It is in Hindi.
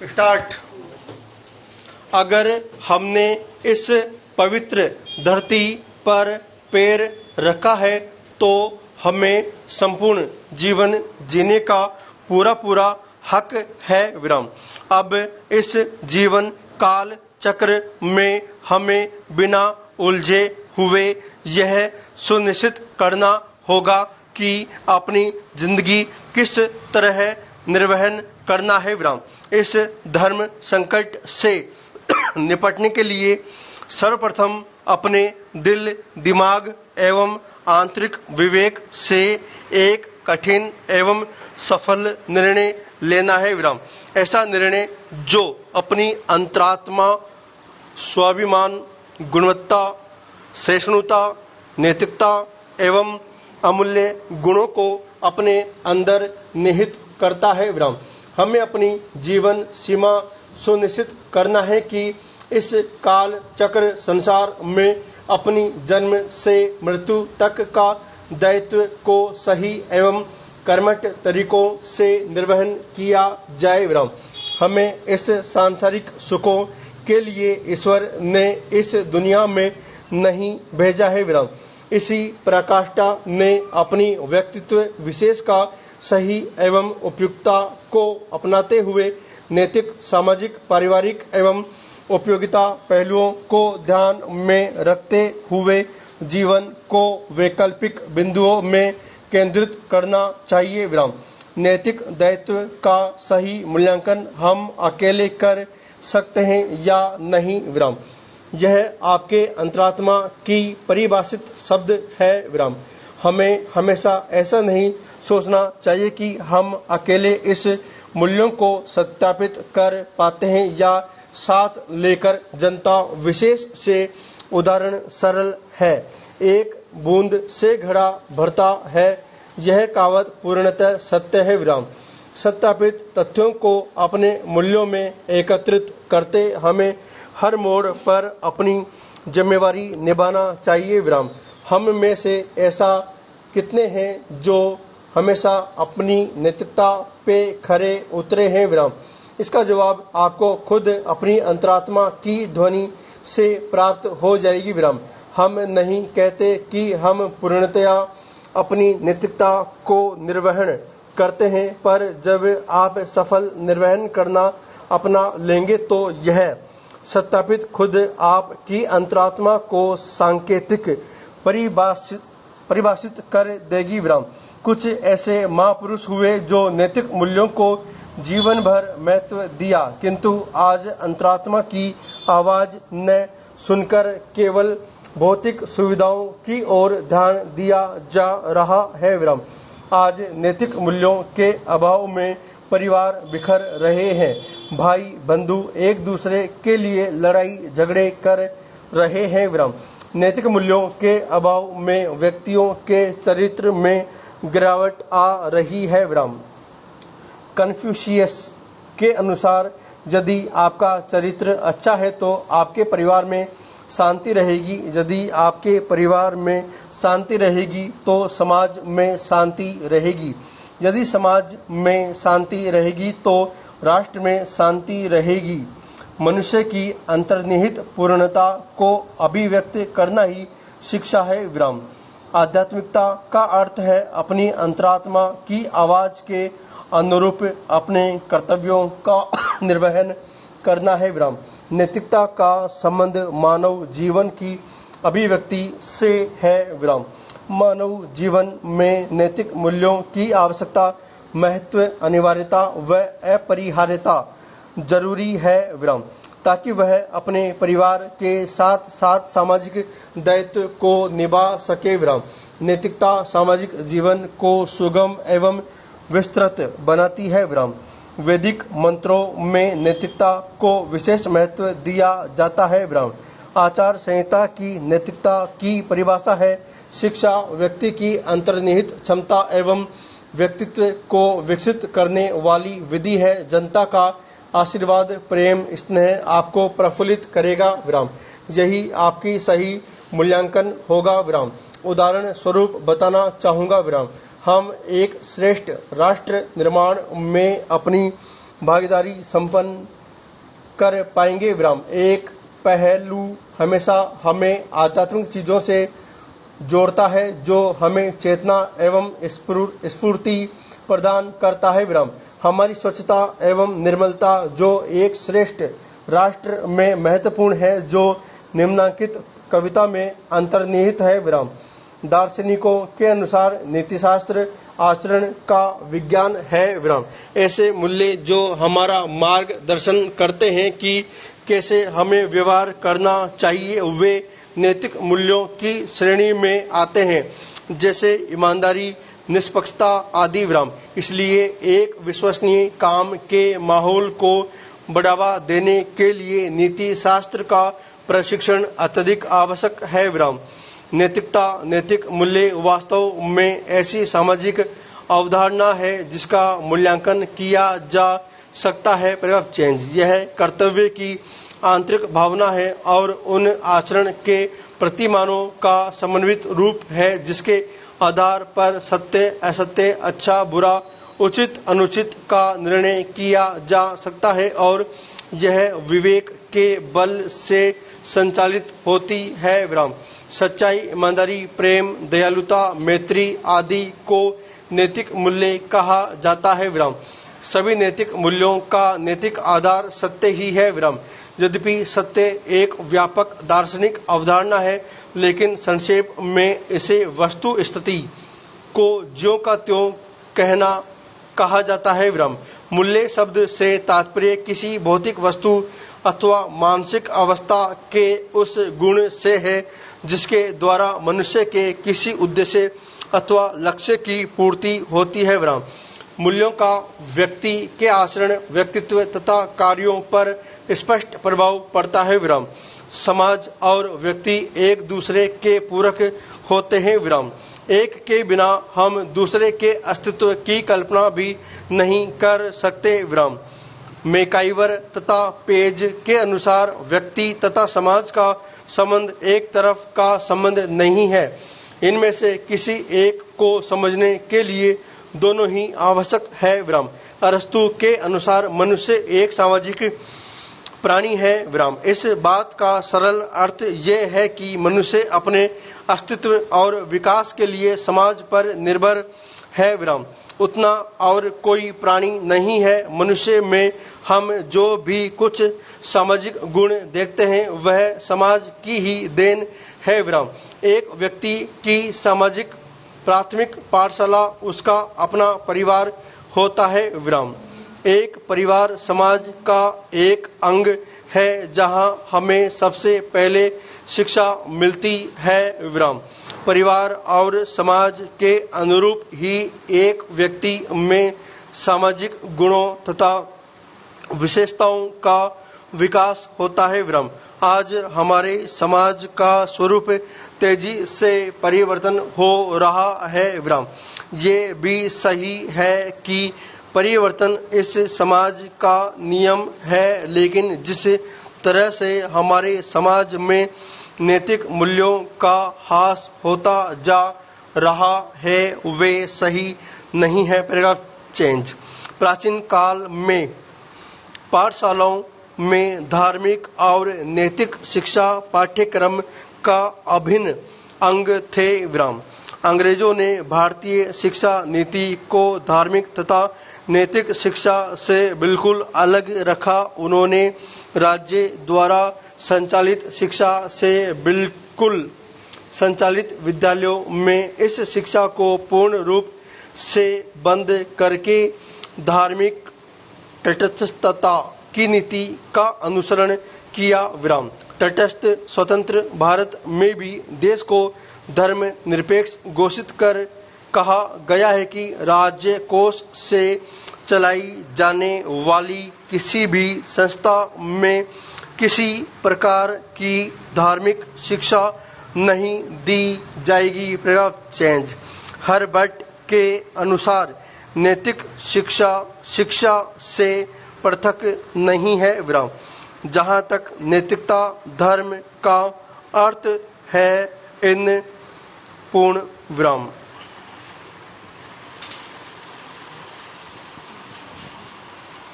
स्टार्ट। अगर हमने इस पवित्र धरती पर पैर रखा है तो हमें संपूर्ण जीवन जीने का पूरा हक है विराम। अब इस जीवन काल चक्र में हमें बिना उलझे हुए यह सुनिश्चित करना होगा कि अपनी जिंदगी किस तरह निर्वहन करना है विराम। इस धर्म संकट से निपटने के लिए सर्वप्रथम अपने दिल, दिमाग एवं आंतरिक विवेक से एक कठिन एवं सफल निर्णय लेना है विराम। ऐसा निर्णय जो अपनी अंतरात्मा, स्वाभिमान, गुणवत्ता, सहिष्णुता, नैतिकता एवं अमूल्य गुणों को अपने अंदर निहित करता है विराम। हमें अपनी जीवन सीमा सुनिश्चित करना है कि इस काल चक्र संसार में अपनी जन्म से मृत्यु तक का दायित्व को सही एवं कर्मठ तरीकों से निर्वहन किया जाए विराम। हमें इस सांसारिक सुखों के लिए ईश्वर ने इस दुनिया में नहीं भेजा है विराम। इसी पराकाष्ठा ने अपनी व्यक्तित्व विशेष का सही एवं उपयुक्तता को अपनाते हुए नैतिक, सामाजिक, पारिवारिक एवं उपयोगिता पहलुओं को ध्यान में रखते हुए जीवन को वैकल्पिक बिंदुओं में केंद्रित करना चाहिए विराम। नैतिक दायित्व का सही मूल्यांकन हम अकेले कर सकते हैं या नहीं विराम। यह आपके अंतरात्मा की परिभाषित शब्द है विराम। हमें हमेशा ऐसा नहीं सोचना चाहिए कि हम अकेले इस मूल्यों को सत्यापित कर पाते हैं या साथ लेकर जनता विशेष से। उदाहरण सरल है, एक बूंद से घड़ा भरता है, यह कहावत पूर्णतः सत्य है विराम। सत्यापित तथ्यों को अपने मूल्यों में एकत्रित करते हमें हर मोड़ पर अपनी जिम्मेवारी निभाना चाहिए विराम। हम में से ऐसा कितने हैं जो हमेशा अपनी नैतिकता पे खरे उतरे हैं विराम। इसका जवाब आपको खुद अपनी अंतरात्मा की ध्वनि से प्राप्त हो जाएगी विराम। हम नहीं कहते कि हम पूर्णतया अपनी नैतिकता को निर्वहन करते हैं, पर जब आप सफल निर्वहन करना अपना लेंगे तो यह सत्यापित खुद आपकी अंतरात्मा को सांकेतिक परिभाषित कर देगी विराम। कुछ ऐसे महापुरुष हुए जो नैतिक मूल्यों को जीवन भर महत्व दिया, किंतु आज अंतरात्मा की आवाज न सुनकर केवल भौतिक सुविधाओं की ओर ध्यान दिया जा रहा है विराम। आज नैतिक मूल्यों के अभाव में परिवार बिखर रहे हैं, भाई बंधु एक दूसरे के लिए लड़ाई झगड़े कर रहे हैं विराम। नैतिक मूल्यों के अभाव में व्यक्तियों के चरित्र में गिरावट आ रही है विराम। कन्फ्यूशियस के अनुसार यदि आपका चरित्र अच्छा है तो आपके परिवार में शांति रहेगी, यदि आपके परिवार में शांति रहेगी तो समाज में शांति रहेगी, यदि समाज में शांति रहेगी तो राष्ट्र में शांति रहेगी। मनुष्य की अंतर्निहित पूर्णता को अभिव्यक्त करना ही शिक्षा है विराम। आध्यात्मिकता का अर्थ है अपनी अंतरात्मा की आवाज के अनुरूप अपने कर्तव्यों का निर्वहन करना है विराम। नैतिकता का संबंध मानव जीवन की अभिव्यक्ति से है विराम। मानव जीवन में नैतिक मूल्यों की आवश्यकता, महत्व, अनिवार्यता व अपरिहार्यता जरूरी है विराम, ताकि वह अपने परिवार के साथ साथ सामाजिक दायित्व को निभा सके विराम। नैतिकता सामाजिक जीवन को सुगम एवं विस्तृत बनाती है विराम। वैदिक मंत्रों में नैतिकता को विशेष महत्व दिया जाता है विराम। आचार संहिता की नैतिकता की परिभाषा है शिक्षा व्यक्ति की अंतर्निहित क्षमता एवं व्यक्तित्व को विकसित करने वाली विधि है। जनता का आशीर्वाद, प्रेम, स्नेह आपको प्रफुल्लित करेगा विराम। यही आपकी सही मूल्यांकन होगा विराम। उदाहरण स्वरूप बताना चाहूंगा विराम। हम एक श्रेष्ठ राष्ट्र निर्माण में अपनी भागीदारी संपन्न कर पाएंगे। विराम। एक पहलू हमेशा हमें आध्यात्मिक चीजों से जोड़ता है जो हमें चेतना एवं स्फूर्ति प्रदान करता है। विराम। हमारी स्वच्छता एवं निर्मलता जो एक श्रेष्ठ राष्ट्र में महत्वपूर्ण है, जो निम्नलिखित कविता में अंतर्निहित है। विराम। दार्शनिकों के अनुसार नीतिशास्त्र आचरण का विज्ञान है। विराम। ऐसे मूल्य जो हमारा मार्गदर्शन करते हैं कि कैसे हमें व्यवहार करना चाहिए, वे नैतिक मूल्यों की श्रेणी में आते हैं, जैसे ईमानदारी, निष्पक्षता आदि। विराम। इसलिए एक विश्वसनीय काम के माहौल को बढ़ावा देने के लिए नीति शास्त्र का प्रशिक्षण अत्यधिक आवश्यक है। विराम। नैतिकता, नैतिक मूल्य वास्तव में ऐसी सामाजिक अवधारणा है जिसका मूल्यांकन किया जा सकता है। Paragraph change. यह कर्तव्य की आंतरिक भावना है और उन आचरण के प्रतिमानों का समन्वित रूप है जिसके आधार पर सत्य, असत्य, अच्छा, बुरा, उचित, अनुचित का निर्णय किया जा सकता है और यह विवेक के बल से संचालित होती है। विराम। सच्चाई, ईमानदारी, प्रेम, दयालुता, मैत्री आदि को नैतिक मूल्य कहा जाता है। विराम। सभी नैतिक मूल्यों का नैतिक आधार सत्य ही है। विराम। यद्यपि सत्य एक व्यापक दार्शनिक अवधारणा है, लेकिन संक्षेप में इसे वस्तु स्थिति को ज्यों का त्यों कहना कहा जाता है। विराम। मूल्य शब्द से तात्पर्य किसी भौतिक वस्तु अथवा मानसिक अवस्था के उस गुण से है जिसके द्वारा मनुष्य के किसी उद्देश्य अथवा लक्ष्य की पूर्ति होती है। विराम। मूल्यों का व्यक्ति के आचरण, व्यक्तित्व तथा कार्यों पर स्पष्ट प्रभाव पड़ता है। विराम। समाज और व्यक्ति एक दूसरे के पूरक होते हैं। विराम। एक के बिना हम दूसरे के अस्तित्व की कल्पना भी नहीं कर सकते। विराम। मैकाइवर तथा पेज के अनुसार व्यक्ति तथा समाज का संबंध एक तरफ का संबंध नहीं है, इनमें से किसी एक को समझने के लिए दोनों ही आवश्यक है। विराम। अरस्तु के अनुसार मनुष्य एक सामाजिक प्राणी है। विराम। इस बात का सरल अर्थ यह है कि मनुष्य अपने अस्तित्व और विकास के लिए समाज पर निर्भर है। विराम। उतना और कोई प्राणी नहीं है। मनुष्य में हम जो भी कुछ सामाजिक गुण देखते हैं वह समाज की ही देन है। विराम। एक व्यक्ति की सामाजिक प्राथमिक पाठशाला उसका अपना परिवार होता है। विराम। एक परिवार समाज का एक अंग है जहां हमें सबसे पहले शिक्षा मिलती है। विराम। परिवार और समाज के अनुरूप ही एक व्यक्ति में सामाजिक गुणों तथा विशेषताओं का विकास होता है। विराम। आज हमारे समाज का स्वरूप तेजी से परिवर्तन हो रहा है। विराम। ये भी सही है कि परिवर्तन इस समाज का नियम है, लेकिन जिस तरह से हमारे समाज में नैतिक मूल्यों का ह्रास होता जा रहा है वे सही नहीं है। Paragraph change. प्राचीन काल में पाठशालाओं में धार्मिक और नैतिक शिक्षा पाठ्यक्रम का अभिन्न अंग थे। विराम। अंग्रेजों ने भारतीय शिक्षा नीति को धार्मिक तथा नैतिक शिक्षा से बिल्कुल अलग रखा। उन्होंने राज्य द्वारा संचालित शिक्षा से बिल्कुल संचालित विद्यालयों में इस शिक्षा को पूर्ण रूप से बंद करके धार्मिक तटस्थता की नीति का अनुसरण किया। विराम। तटस्थ स्वतंत्र भारत में भी देश को धर्म निरपेक्ष घोषित कर कहा गया है कि राज्य कोष से चलाई जाने वाली किसी भी संस्था में किसी प्रकार की धार्मिक शिक्षा नहीं दी जाएगी। Paragraph change. हर्बर्ट के अनुसार नैतिक शिक्षा से पृथक नहीं है। विराम। जहाँ तक नैतिकता धर्म का अर्थ है इन पूर्ण विराम।